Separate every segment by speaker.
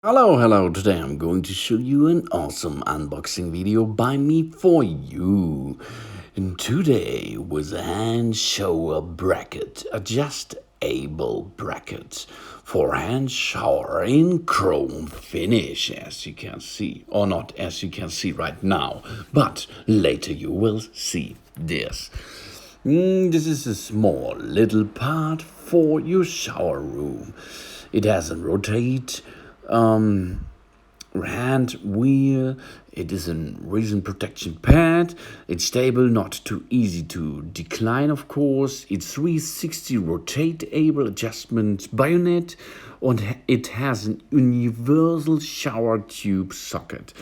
Speaker 1: Hello, today I'm going to show you an awesome unboxing video by me for you. And today with a hand shower bracket, adjustable bracket for hand shower in chrome finish, as you can see, or not as you can see right now, but later you will see this. This is a small little part for your shower room. It has a rotate hand wheel. It is a resin protection pad. It's stable, not too easy to decline, of course. It's 360 rotate-able adjustment bayonet, and it has an universal shower tube socket.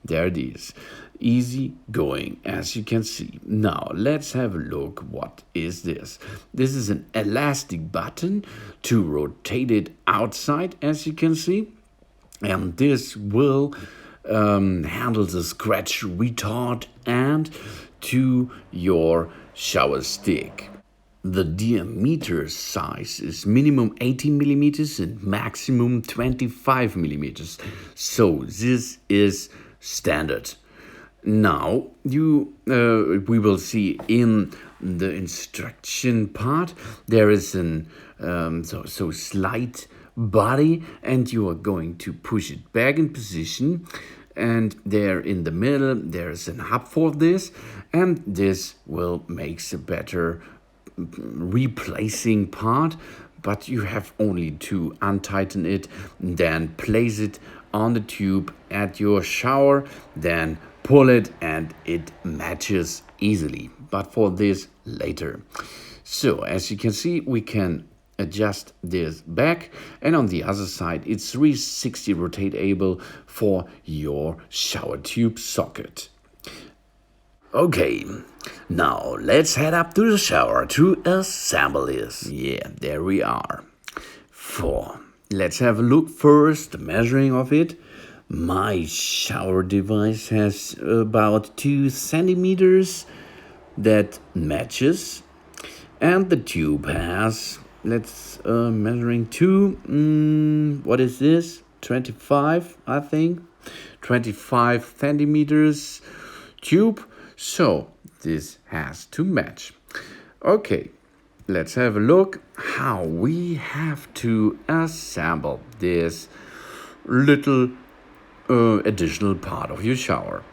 Speaker 1: There it is. Easy going, as you can see. Now let's have a look. What is this? This is an elastic button to rotate it outside, as you can see. And this will handle the scratch retard and to your shower stick. The diameter size is minimum 18 millimeters and maximum 25 millimeters. So this is standard. Now we will see in the instruction part there is an slight body, and you are going to push it back in position, and there in the middle there is a hub for this, and this will make a better replacing part, but you have only to untighten it, then place it on the tube at your shower, then pull it and it matches easily, but for this later. So as you can see, we can adjust this back, and on the other side it's 360 rotate-able for your shower tube socket. Okay, now let's head up to the shower to assemble this. Yeah, there we are. Let's have a look first, the measuring of it. My shower device has about 2 centimeters. That matches, and the tube has, measuring 2, what is this, 25, I think, 25 centimeters tube, so this has to match. Okay, let's have a look how we have to assemble this little additional part of your shower.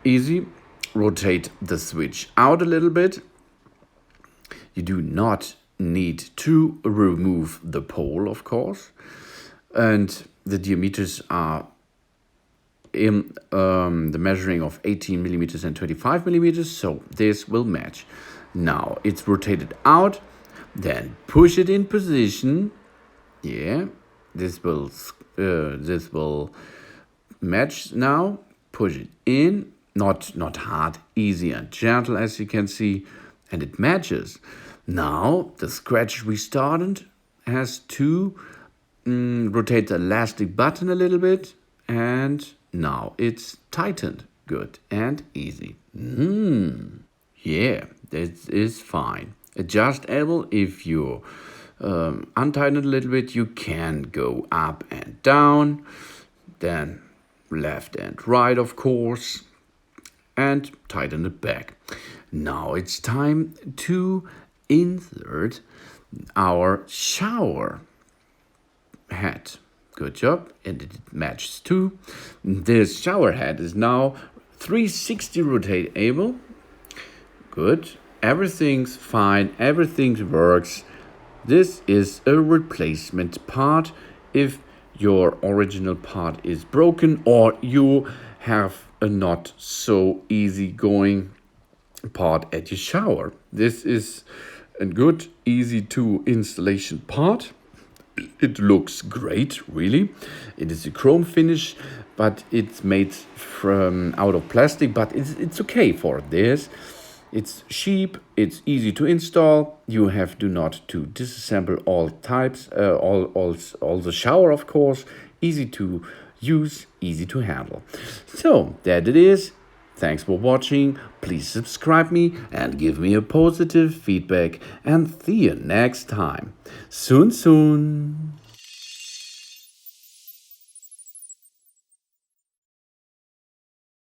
Speaker 1: Easy. Rotate the switch out a little bit. You do not need to remove the pole, of course, and the diameters are in the measuring of 18 millimeters and 25 millimeters, so this will match. Now it's rotated out, then push it in position. Yeah, this will match now. Push it in, not hard, easy and gentle, as you can see, and it matches. Now the scratch restarted has to rotate the elastic button a little bit, and now it's tightened. Good and easy. Yeah, this is fine. Adjustable. If you untighten it a little bit, you can go up and down, then left and right, of course, and tighten it back. Now it's time to insert our shower head. Good job, and it matches too. This shower head is now 360 rotate-able. Good, everything's fine, everything works. This is a replacement part if your original part is broken or you have a not so easy going part at your shower. This is a good, easy to installation part. It looks great, really. It is a chrome finish, but it's made from out of plastic, but it's okay for this. It's cheap, it's easy to install. You have to not to disassemble all types, all the shower, of course. Easy to use, easy to handle. So that it is. Thanks for watching. Please subscribe me and give me a positive feedback, and see you next time. Soon.